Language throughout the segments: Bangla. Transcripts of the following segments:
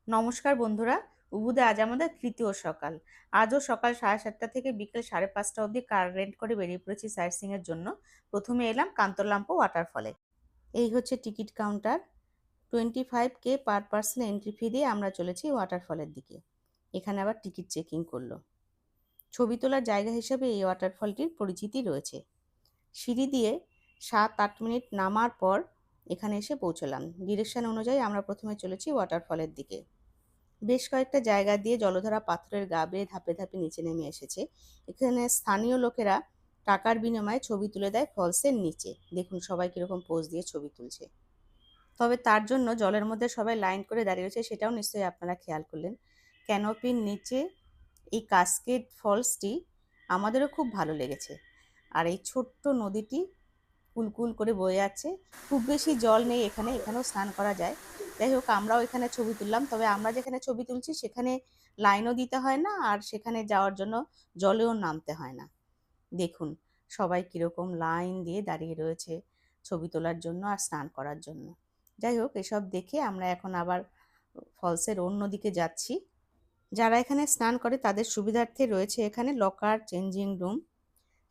নমস্কার বন্ধুরা, উবুদে আজ আমাদের তৃতীয় সকাল। আজও সকাল 7:30 থেকে বিকেল 5:30 অবধি কার রেন্ট করে বেরিয়ে পড়েছি সাইট সিইং এর জন্য। প্রথমে এলাম কান্তরলাম্পো ওয়াটারফলে। এই হচ্ছে ticket counter. 25K per person entry fee দিয়ে আমরা চলেছি ওয়াটারফলের দিকে। এখানে আবার টিকিট চেকিং করলো। ছবি তোলার জায়গা হিসেবে এই ওয়াটারফলটির পরিচিতি রয়েছে। সিঁড়ি দিয়ে 7-8 মিনিট নামার পর এখানে এসে পৌঁছলাম। ডিরেকশন অনুযায়ী আমরা প্রথমে চলেছি ওয়াটারফলের দিকে। বেশ কয়েকটা জায়গা দিয়ে জলধারা পাথরের গা বেয়ে ধাপে ধাপে নিচে নেমে এসেছে। এখানে স্থানীয় লোকেরা টাকার বিনিময়ে ছবি তুলে দেয় ফলসের নিচে। দেখুন সবাই কিরকম পোজ দিয়ে ছবি তুলছে। তবে তার জন্য জলের মধ্যে সবাই লাইন করে দাঁড়িয়ে রয়েছে, সেটাও নিশ্চয়ই আপনারা খেয়াল করলেন। ক্যানোপির নিচে এই কাসকেড ফলসটি আমাদেরও খুব ভালো লেগেছে। আর এই ছোট্ট নদীটি কুলকুল করে বয়ে যাচ্ছে। খুব বেশি জল নেই এখানে, এখানেও স্নান করা যায়। যাই হোক, আমরাও এখানে ছবি তুললাম। তবে আমরা যেখানে ছবি তুলছি সেখানে লাইনও দিতে হয় না, আর সেখানে যাওয়ার জন্য জলেও নামতে হয় না। দেখুন সবাই কীরকম লাইন দিয়ে দাঁড়িয়ে রয়েছে ছবি তোলার জন্য আর স্নান করার জন্য। যাই হোক, এসব দেখে আমরা এখন আবার ফলসের অন্য দিকে যাচ্ছি। যারা এখানে স্নান করে তাদের সুবিধার্থে রয়েছে এখানে লকার, চেঞ্জিং রুম।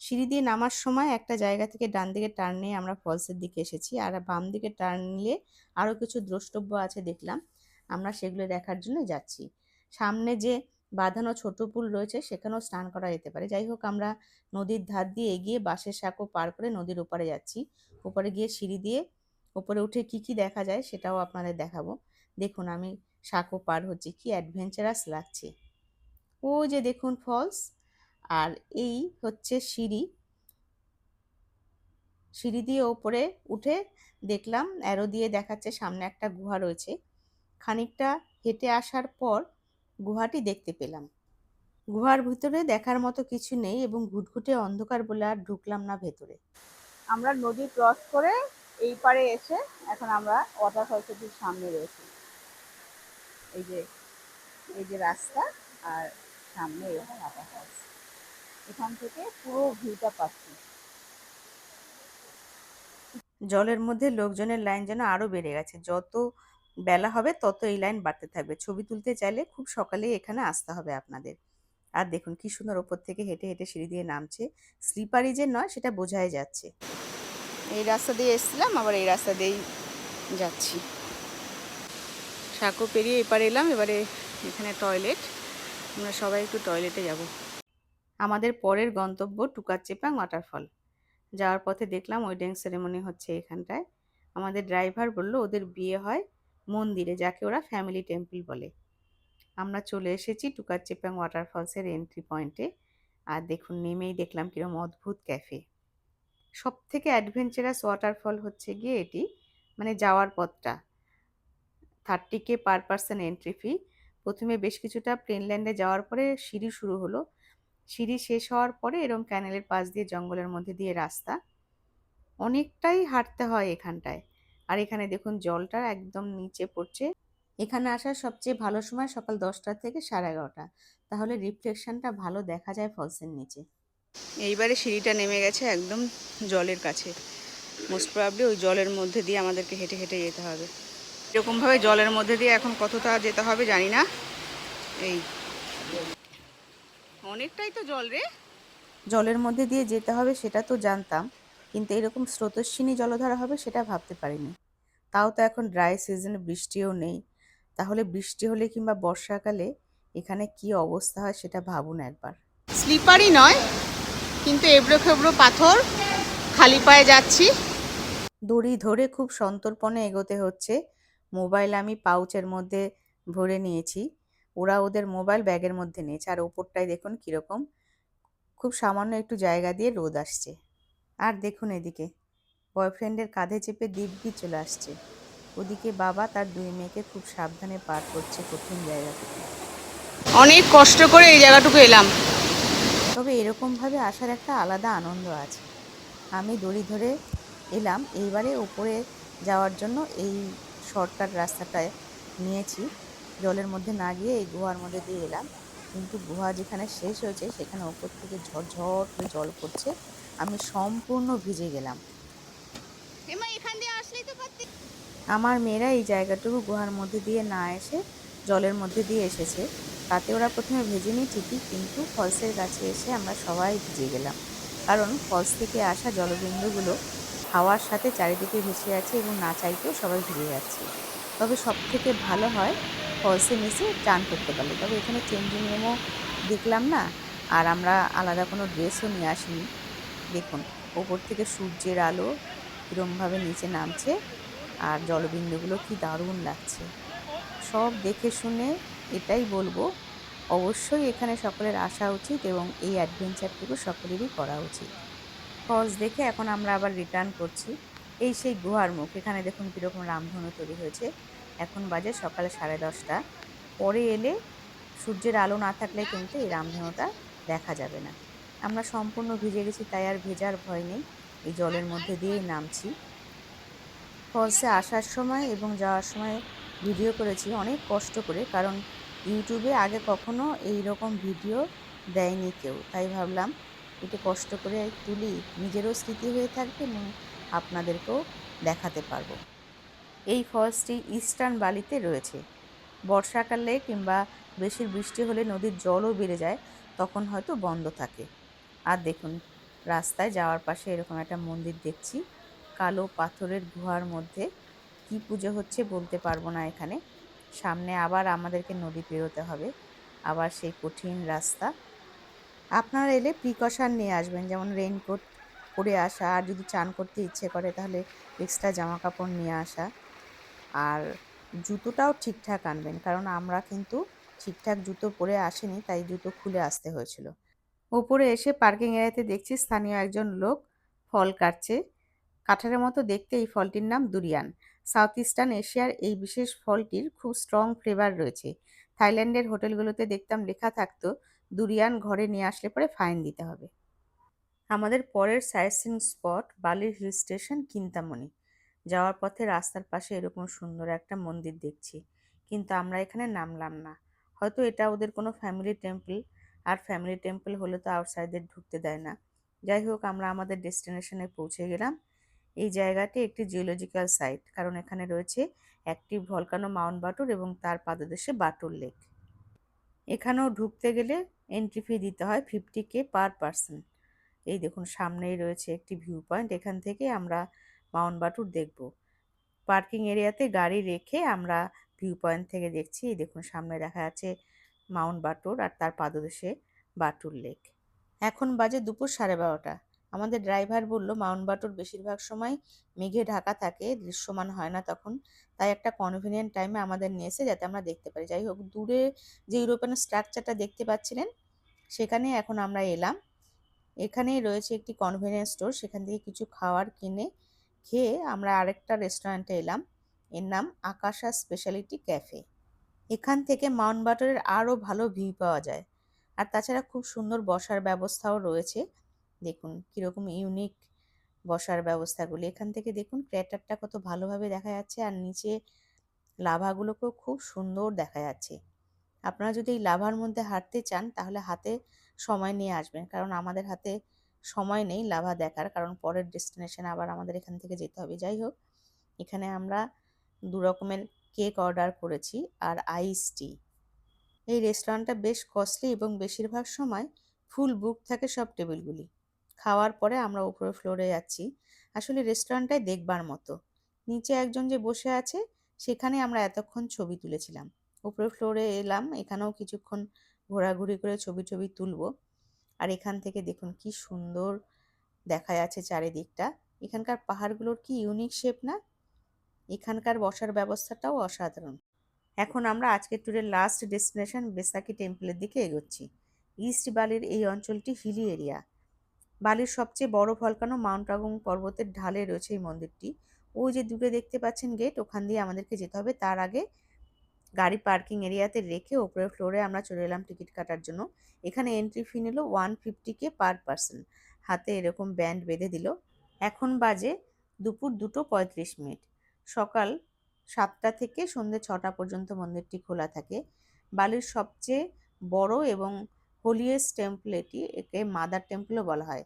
সিঁড়ি দিয়ে নামার সময় একটা জায়গা থেকে ডান দিকে টার্ন নিয়ে আমরা ফলসের দিকে এসেছি, আর বাম দিকে টার্ন নিলে আরও কিছু দ্রষ্টব্য আছে দেখলাম। আমরা সেগুলো দেখার জন্য যাচ্ছি। সামনে যে বাঁধানো ছোট পুল রয়েছে সেখানেও স্নান করা যেতে পারে। যাই হোক, আমরা নদীর ধার দিয়ে এগিয়ে বাঁশের সাঁকো পার করে নদীর ওপারে যাচ্ছি। ওপারে গিয়ে সিঁড়ি দিয়ে ওপরে উঠে কি কি দেখা যায় সেটাও আপনাদের দেখাবো। দেখুন আমি সাঁকো পার হচ্ছি, কি অ্যাডভেঞ্চারাস লাগছে। ও যে দেখুন ফলস, আর এই হচ্ছে সিঁড়ি। সিঁড়ি দিয়ে ওপরে উঠে দেখলাম অ্যারো দিয়ে দেখাচ্ছে সামনে একটা গুহা রয়েছে। খানিকটা হেঁটে আসার পর গুহাটি দেখতে পেলাম। গুহার ভিতরে দেখার মতো কিছু নেই এবং ঘুটঘুটে অন্ধকার বলে আর ঢুকলাম না ভেতরে। আমরা নদী ক্রস করে এই পারে এসে এখন আমরা ওয়াটারফলসের সামনে রয়েছি। এই যে রাস্তা, আর সামনে এরকম ওয়াটারফলস। এখান থেকে পুরো ভিউটা পাচ্ছি। জলের মধ্যে লোকজনের লাইন যেন আরও বেড়ে গেছে। যত বেলা হবে তত এই লাইন বাড়তে থাকবে। ছবি তুলতে চাইলে খুব সকালেই এখানে আসতে হবে আপনাদের। আর দেখুন কি সুন্দর ওপর থেকে হেঁটে হেঁটে সিঁড়ি দিয়ে নামছে। স্লিপারি যে নয় সেটা বোঝাই যাচ্ছে। এই রাস্তা দিয়ে এসেছিলাম, আবার এই রাস্তা দিয়েই যাচ্ছি। সাঁকো পেরিয়ে এপারে এলাম। এবারে এখানে টয়লেট, আমরা সবাই একটু টয়লেটে যাব। আমাদের পরের গন্তব্য টুকারচেপাং ওয়াটারফল। যাওয়ার পথে দেখলাম ওয়েডিং সেরেমনি হচ্ছে এখানটায়। আমাদের ড্রাইভার বলল ওদের বিয়ে হয় মন্দিরে, যাকে ওরা ফ্যামিলি টেম্পল বলে। আমরা চলে এসেছি টুকারচেপাং ওয়াটারফলসের এন্ট্রি পয়েন্টে। আর দেখুন নেমেই দেখলাম কিরকম অদ্ভুত ক্যাফে। সব থেকে অ্যাডভেঞ্চারাস ওয়াটারফল হচ্ছে গিয়ে এটি, মানে যাওয়ার পথটা। 30K per person entry fee. প্রথমে বেশ কিছুটা প্লেনল্যান্ডে যাওয়ার পরে সিঁড়ি শুরু হলো। সিঁড়ি শেষ হওয়ার পরে এরকম ক্যানেলের পাশ দিয়ে জঙ্গলের মধ্যে দিয়ে রাস্তা। অনেকটাই হাঁটতে হয় এখানটায়। আর এখানে দেখুন জলটা একদম নিচে পড়ছে। এখানে আসার সবচেয়ে ভালো সময় সকাল 10টা থেকে 11:30, তাহলে রিফ্লেকশনটা ভালো দেখা যায় ফলসের নিচে। এইবারে সিঁড়িটা নেমে গেছে একদম জলের কাছে। মোস্ট প্রবাবলি ওই জলের মধ্যে দিয়ে আমাদেরকে হেঁটে হেঁটে যেতে হবে। এরকমভাবে জলের মধ্যে দিয়ে এখন কতটা যেতে হবে জানি না। এই অনেকটাই তো জল রে। জলের মধ্যে দিয়ে যেতে হবে সেটা তো জানতাম, কিন্তু এরকম স্রোতস্বিনী জলধারা হবে সেটা ভাবতে পারিনি। তাও তো এখন ড্রাই সিজনে, বৃষ্টিও নেই। তাহলে বৃষ্টি হলে কিংবা বর্ষাকালে এখানে কি অবস্থা হয় সেটা ভাবুন একবার। স্লিপারই নয়, কিন্তু এবড়ো খেবড়ো পাথর। খালি পায়ে যাচ্ছি। দড়ি ধরে খুব সন্তর্পণে এগোতে হচ্ছে। মোবাইল আমি পাউচের মধ্যে ভরে নিয়েছি, ওরা ওদের মোবাইল ব্যাগের মধ্যে নিয়েছে। আর ওপরটায় দেখুন কীরকম খুব সামান্য একটু জায়গা দিয়ে রোদ আসছে। আর দেখুন এদিকে বয়ফ্রেন্ডের কাঁধে চেপে দিব্যি চলে আসছে। ওদিকে বাবা তার 2 মেয়েকে খুব সাবধানে পার করছে কঠিন জায়গা থেকে। অনেক কষ্ট করে এই জায়গাটুকু এলাম, তবে এরকমভাবে আসার একটা আলাদা আনন্দ আছে। আমি দড়ি ধরে এলাম। এইবারে উপরে যাওয়ার জন্য এই শর্টকাট রাস্তাটায় নিয়েছি। জলের মধ্যে না গিয়ে এই গুহার মধ্যে দিয়ে এলাম, কিন্তু গুহা যেখানে শেষ হয়েছে সেখানে ওপর থেকে ঝরঝর করে জল পড়ছে। আমি সম্পূর্ণ ভিজে গেলাম। আমার মেয়েরা এই জায়গাটুকু গুহার মধ্যে দিয়ে না এসে জলের মধ্যে দিয়ে এসেছে। তাতে ওরা প্রথমে ভেজেনি ঠিকই, কিন্তু ফলসের কাছে এসে আমরা সবাই ভিজে গেলাম, কারণ ফলস থেকে আসা জলবিন্দুগুলো হাওয়ার সাথে চারিদিকে ভেসে আছে এবং না চাইতেও সবাই ভিজে যাচ্ছে। তবে সব থেকে ভালো হয় ফলসে নেচে চান করতে পারলে। তবে এখানে চেঞ্জিং রুমও দেখলাম না, আর আমরা আলাদা কোনো ড্রেসও নিয়ে আসিনি। দেখুন ওপর থেকে সূর্যের আলো কীরমভাবে নিচে নামছে, আর জলবিন্দুগুলো কি দারুণ লাগছে। সব দেখে শুনে এটাই বলবো, অবশ্যই এখানে সকলের আসা উচিত এবং এই অ্যাডভেঞ্চারটুকু সকলেরই করা উচিত। ফলস দেখে এখন আমরা আবার রিটার্ন করছি। এই সেই গুহার মুখ, এখানে দেখুন কীরকম রামধনু তৈরি হয়েছে। এখন বাজে সকাল 10:30। পরে এলে সূর্যের আলো না থাকলে কিন্তু এই রামধনুটা দেখা যাবে না। আমরা সম্পূর্ণ ভিজে গেছি, তাই আর ভেজার ভয় নেই, এই জলের মধ্যে দিয়েই নামছি। ফলসে আসার সময় এবং যাওয়ার সময় ভিডিও করেছি অনেক কষ্ট করে, কারণ ইউটিউবে আগে কখনো এই রকম ভিডিও দেয়নি কেউ, তাই ভাবলাম একটু কষ্ট করে তুলি, নিজেরও স্মৃতি হয়ে থাকবে এবং আপনাদেরকেও দেখাতে পারবো। এই ফলসটি ইস্টার্ন বালিতে রয়েছে। বর্ষাকালে কিংবা বেশি বৃষ্টি হলে নদীর জলও বেড়ে যায়, তখন হয়তো বন্ধ থাকে। আর দেখুন রাস্তায় যাওয়ার পাশে এরকম একটা মন্দির দেখছি, কালো পাথরের গুহার মধ্যে। কি পুজো হচ্ছে বলতে পারবো না এখানে। সামনে আবার আমাদেরকে নদী পেরোতে হবে, আবার সেই কঠিন রাস্তা। আপনারা এলে প্রিকশন নিয়ে আসবেন, যেমন রেইনকোট পরে আসা, আর যদি চান করতে ইচ্ছে করে তাহলে এক্সট্রা জামা কাপড় নিয়ে আসা। আর জুতোটাও ঠিকঠাক আনবেন, কারণ আমরা কিন্তু ঠিকঠাক জুতো পরে আসিনি, তাই জুতো খুলে আসতে হয়েছিল। ওপরে এসে পার্কিং এরিয়াতে দেখছি স্থানীয় একজন লোক ফল কাটছে। কাঁঠালের মতো দেখতে এই ফলটির নাম দুরিয়ান। সাউথ ইস্টার্ন এশিয়ার এই বিশেষ ফলটির খুব স্ট্রং ফ্লেভার রয়েছে। থাইল্যান্ডের হোটেলগুলোতে দেখতাম লেখা থাকতো দুরিয়ান ঘরে নিয়ে আসলে পরে ফাইন দিতে হবে। আমাদের পরের সাইটসিং স্পট বালির হিল স্টেশন কিন্তামণি। যাওয়ার পথে রাস্তার পাশে এরকম সুন্দর একটা মন্দির দেখছি, কিন্তু আমরা এখানে নামলাম না। হয়তো এটা ওদের কোনো ফ্যামিলি টেম্পল, আর ফ্যামিলি টেম্পল হলে তো আউটসাইডারদের ঢুকতে দেয় না। যাই হোক, আমরা আমাদের ডেস্টিনেশনে পৌঁছে গেলাম। এই জায়গাটি একটি জিওলজিক্যাল সাইট, কারণ এখানে রয়েছে অ্যাক্টিভ ভলকানো মাউন্ট বাটুর এবং তার পাদদেশে বাটুর লেক। এখানেও ঢুকতে গেলে এন্ট্রি ফি দিতে হয় 50K পার পারসন। এই দেখুন সামনেই রয়েছে একটি ভিউ পয়েন্ট, এখান থেকে আমরা মাউন্ট বাটুর দেখব। পার্কিং এরিয়াতে গাড়ি রেখে আমরা ভিউ পয়েন্ট থেকে দেখছি। এই দেখুন সামনে দেখা যাচ্ছে মাউন্ট বাটুর আর তার পাদদেশে বাটুর লেক। এখন বাজে দুপুর 12:30। আমাদের ড্রাইভার বলল মাউন্ট বাটুর বেশিরভাগ সময় মেঘে ঢাকা থাকে, দৃশ্যমান হয় না তখন, তাই একটা কনভিনিয়েন্ট টাইমে আমাদের নিয়ে এসে যাতে আমরা দেখতে পারি। যাই হোক, দূরে যে ইউরোপিয়ান স্ট্রাকচারটা দেখতে পাচ্ছিলেন সেখানে এখন আমরা এলাম। এখানেই রয়েছে একটি কনভেনিয়েন্স স্টোর, সেখান থেকে কিছু খাওয়ার কিনে খেয়ে আমরা আরেকটা রেস্টুরেন্টে এলাম। এর নাম আকাশা স্পেশালিটি ক্যাফে। এখান থেকে মাউন্ট বাটরের আরও ভালো ভিউ পাওয়া যায়, আর তাছাড়া খুব সুন্দর বসার ব্যবস্থাও রয়েছে। দেখুন কীরকম ইউনিক বসার ব্যবস্থাগুলি। এখান থেকে দেখুন ক্র্যাটারটা কত ভালোভাবে দেখা যাচ্ছে, আর নিচে লাভাগুলোকেও খুব সুন্দর দেখা যাচ্ছে। আপনারা যদি এই লাভার মধ্যে হাঁটতে চান তাহলে হাতে সময় নিয়ে আসবেন, কারণ আমাদের হাতে সময় নেই লাভা দেখার, কারণ পরের ডেস্টিনেশনে আবার আমাদের এখান থেকে যেতে হবে। যাই হোক, এখানে আমরা 2 রকমের কেক অর্ডার করেছি আর আইস টি। এই রেস্টুরেন্টটা বেশ কস্টলি এবং বেশিরভাগ সময় ফুল বুক থাকে সব টেবিলগুলি। খাওয়ার পরে আমরা উপরের ফ্লোরে যাচ্ছি। আসলে রেস্টুরেন্টটাই দেখবার মতো। নিচে একজন যে বসে আছে সেখানে আমরা এতক্ষণ ছবি তুলেছিলাম। উপরের ফ্লোরে এলাম, এখানেও কিছুক্ষণ ঘোরাঘুরি করে ছবি টবি তুলবো। আর এখান থেকে দেখুন কি সুন্দর দেখা যাচ্ছে চারিদিকটা। এখানকার পাহাড়গুলোর কি ইউনিক শেপ না? এখানকার বসার ব্যবস্থাটাও অসাধারণ। এখন আমরা আজকের ট্যুরের লাস্ট ডেস্টিনেশন বেসাকি টেম্পলের দিকে এগোচ্ছি। ইস্ট বালির এই অঞ্চলটি হিলি এরিয়া। বালির সবচেয়ে বড় ভলকানো মাউন্ট আগুং পর্বতের ঢালে রয়েছে এই মন্দিরটি। ওই যে দূরে দেখতে পাচ্ছেন গেট, ওখান দিয়ে আমাদেরকে যেতে হবে। তার আগে গাড়ি পার্কিং এরিয়াতে রেখে উপরের ফ্লোরে আমরা চলে এলাম টিকিট কাটার জন্য। এখানে এন্ট্রি ফি নিল 150K পার পারসন। হাতে এরকম ব্যান্ড বেঁধে দিল। এখন বাজে দুপুর 2:35। সকাল 7টা থেকে সন্ধ্যে 6টা পর্যন্ত মন্দিরটি খোলা থাকে। বালির সবচেয়ে বড় এবং হোলিয়েস্ট টেম্পল এটি, একে মাদার টেম্পলও বলা হয়।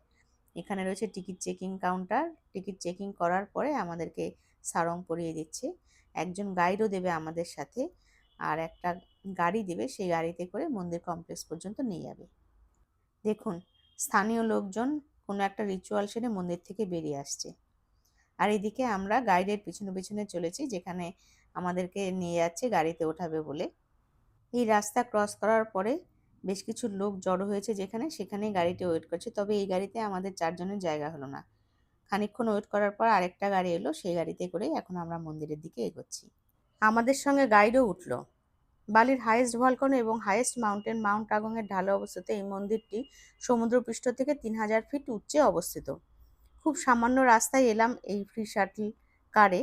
এখানে রয়েছে ticket checking counter. Ticket checking করার পরে আমাদেরকে সারং পরিয়ে দিচ্ছে। একজন গাইডও দেবে আমাদের সাথে। আর একটা গাড়ি দেবে, সেই গাড়িতে করে মন্দির কমপ্লেক্স পর্যন্ত নিয়ে যাবে। দেখুন, স্থানীয় লোকজন কোনো একটা রিচুয়াল সেরে মন্দির থেকে বেরিয়ে আসছে। আর এদিকে আমরা গাইডের পিছনে পিছনে চলেছি, যেখানে আমাদেরকে নিয়ে যাচ্ছে গাড়িতে ওঠাবে বলে। এই রাস্তা ক্রস করার পরে বেশ কিছু লোক জড়ো হয়েছে সেখানেই গাড়িটি ওয়েট করছে। তবে এই গাড়িতে আমাদের 4 জনের জায়গা হলো না। খানিকক্ষণ ওয়েট করার পর আরেকটা গাড়ি এলো, সেই গাড়িতে করেই এখন আমরা মন্দিরের দিকে এগোচ্ছি। আমাদের সঙ্গে গাইডও উঠলো। বালির হাইয়েস্ট ভলকানো এবং হাইয়েস্ট মাউন্টেন মাউন্ট আগংয়ের ঢালে অবস্থিত এই মন্দিরটি সমুদ্রপৃষ্ঠ থেকে 3000 ফিট উচ্চে অবস্থিত। খুব সামান্য রাস্তায় এলাম এই ফ্রি শাটল কারে।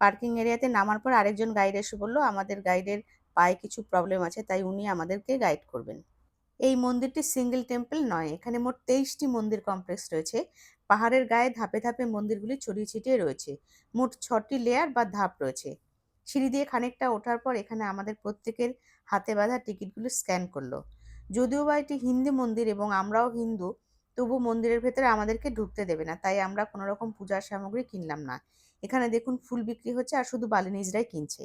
পার্কিং এরিয়াতে নামার পর আরেকজন গাইড এসে বলল আমাদের গাইডের পায়ে কিছু প্রবলেম আছে, তাই উনি আমাদেরকে গাইড করবেন। এই মন্দিরটি সিঙ্গেল টেম্পল নয়, এখানে মোট 23টি মন্দির কমপ্লেক্স রয়েছে। পাহাড়ের গায়ে ধাপে ধাপে মন্দিরগুলি ছড়িয়ে ছিটিয়ে রয়েছে। মোট 6টি লেয়ার বা ধাপ রয়েছে। সিঁড়ি দিয়ে খানিকটা ওঠার পর এখানে আমাদের প্রত্যেকের হাতে বাঁধা টিকিটগুলো স্ক্যান করলো। যদিও বা এটি হিন্দু মন্দির এবং আমরাও হিন্দু, তবু মন্দিরের ভেতরে আমাদেরকে ঢুকতে দেবে না, তাই আমরা কোনো রকম পূজার সামগ্রী কিনলাম না। এখানে দেখুন ফুল বিক্রি হচ্ছে আর শুধু বালিনিজরাই কিনছে।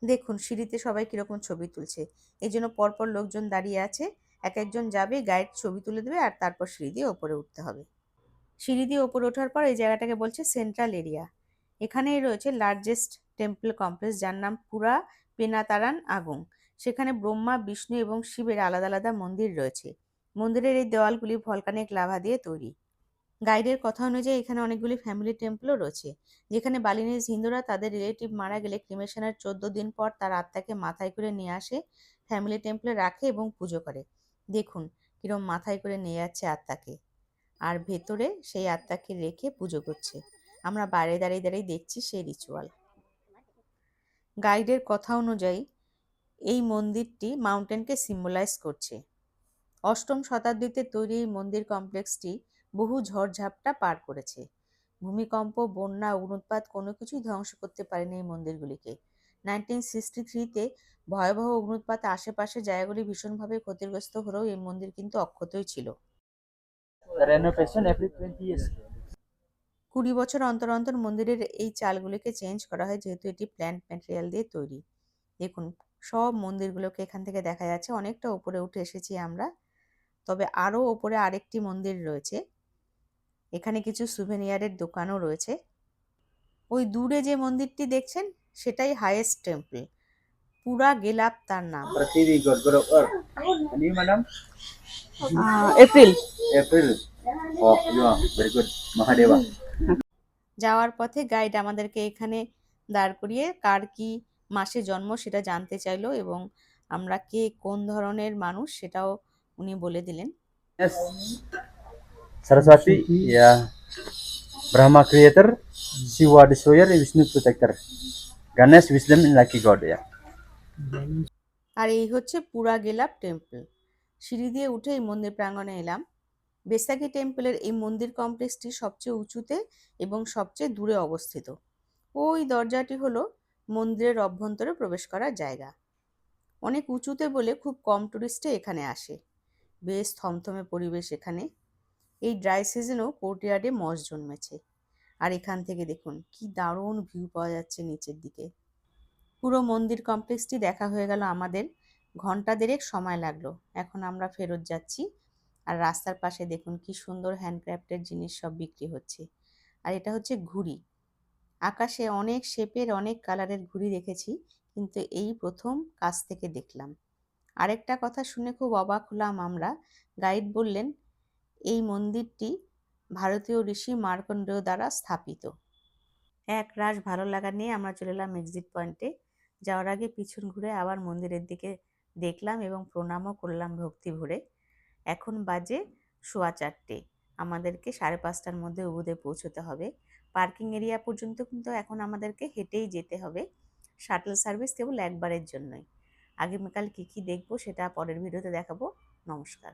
দেখুন সিঁড়িতে সবাই কিরকম ছবি তুলছে, এই জন্য পরপর লোকজন দাঁড়িয়ে আছে। এক একজন যাবে, গাইড ছবি তুলে দেবে আর তারপর সিঁড়ি দিয়ে ওপরে উঠতে হবে। সিঁড়ি দিয়ে ওপরে ওঠার পর এই জায়গাটাকে বলছে সেন্ট্রাল এরিয়া। এখানেই রয়েছে লার্জেস্ট টেম্পল কমপ্লেক্স, যার নাম পুরা পেনাতারান আগুং। সেখানে ব্রহ্মা, বিষ্ণু এবং শিবের আলাদা আলাদা মন্দির রয়েছে। মন্দিরের এই দেওয়ালগুলি ভলকানিক লাভা দিয়ে তৈরি। গাইডের কথা অনুযায়ী এখানে অনেকগুলি ফ্যামিলি টেম্পলও রয়েছে, যেখানে বালিনিজ হিন্দুরা তাদের রিলেটিভ মারা গেলে ক্রিমেশনের 14 দিন পর তার আত্মাকে মাথায় করে নিয়ে আসে, ফ্যামিলি টেম্পলে রাখে এবং পুজো করে। দেখুন কিরম মাথায় করে নিয়ে যাচ্ছে আত্মাকে, আর ভেতরে সেই আত্মাকে রেখে পুজো করছে। আমরা বাইরে দাঁড়িয়ে দাঁড়িয়ে দেখছি সেই রিচুয়াল। গাইডের কথা অনুযায়ী এই মন্দিরটি মাউন্টেনকে সিম্বলাইজ করছে। 8ম শতাব্দীতে তৈরি এই মন্দির কমপ্লেক্সটি বহু ঝড়ঝাপটা পার করেছে। ভূমিকম্প, বন্যা, অগ্নুৎপাত কোনো কিছুই ধ্বংস করতে পারেনি এই মন্দিরগুলিকে। 1963-তে ভয়াবহ অগ্নুৎপাতে আশেপাশের জায়গাগুলি ভীষণভাবে ক্ষতিগ্রস্ত হলেও এই মন্দির কিন্তু অক্ষতই ছিল। 20 বছর অন্তর অন্তর মন্দিরের এই চালগুলিকে চেঞ্জ করা হয়, যেহেতু এটি প্ল্যান্ট ম্যাটেরিয়াল দিয়ে তৈরি। দেখুন সব মন্দিরগুলোকে এখান থেকে দেখা যাচ্ছে। অনেকটা উপরে উঠে এসেছি আমরা, তবে আরও ওপরে আরেকটি মন্দির রয়েছে। এখানে কিছু সুভেনিয়ারের দোকানও রয়েছে। ওই দূরে যে মন্দিরটি দেখছেন সেটাই হাইয়েস্ট টেম্পল, পুরা গেলাপ তার নাম। এপ্রিল। যাওয়ার পথে গাইড আমাদেরকে এখানে দাঁড় করিয়ে কার কি মাসে জন্ম সেটা জানতে চাইলো এবং আমরা কে কোন ধরনের মানুষ সেটাও উনি বলে দিলেন। Saraswati ya Brahma creator, Shiva destroyer, Vishnu protector, Ganesh wisdom and lucky god ya. আর এই হচ্ছে পুরা গেলাপ টেম্পল। সিঁড়ি দিয়ে উঠে এই মন্দির প্রাঙ্গণে এলাম। বেসাকি টেম্পলের এই মন্দির কমপ্লেক্সটি সবচেয়ে উঁচুতে এবং সবচেয়ে দূরে অবস্থিত। ওই দরজাটি হলো মন্দিরের অভ্যন্তরে প্রবেশ করার জায়গা। অনেক উঁচুতে বলে খুব কম টুরিস্টে এখানে আসে। বেশ থমথমে পরিবেশ এখানে। এই ড্রাই সিজনেও কোর্টইয়ার্ডে মস জন্মেছে। আর এখান থেকে দেখুন কি দারুণ ভিউ পাওয়া যাচ্ছে নিচের দিকে। পুরো মন্দির কমপ্লেক্সটি দেখা হয়ে গেল আমাদের। ঘন্টা দেড়েক সময় লাগলো। এখন আমরা ফেরত যাচ্ছি। আর রাস্তার পাশে দেখুন কি সুন্দর হ্যান্ডক্রাফটের জিনিস সব বিক্রি হচ্ছে। আর এটা হচ্ছে ঘুড়ি। আকাশে অনেক শেপের অনেক কালারের ঘুড়ি দেখেছি, কিন্তু এই প্রথম কাছ থেকে দেখলাম। আরেকটা কথা শুনে খুব অবাক হলাম আমরা। গাইড বললেন এই মন্দিরটি ভারতীয় ঋষি মার্কণ্ডেয় দ্বারা স্থাপিত। এক রাশ ভালো লাগা নিয়ে আমরা চলে এলাম এক্সিট পয়েন্টে। যাওয়ার আগে পিছন ঘুরে আবার মন্দিরের দিকে দেখলাম এবং প্রণামও করলাম ভক্তি ভরে। এখন বাজে 4:15। আমাদেরকে 5:30টার মধ্যে উবুদে পৌঁছতে হবে। পার্কিং এরিয়া পর্যন্ত কিন্তু এখন আমাদেরকে হেঁটেই যেতে হবে। শাটল সার্ভিস কেবল একবারের জন্যই। আগামীকাল কী কী দেখবো সেটা পরের ভিডিওতে দেখাবো। নমস্কার।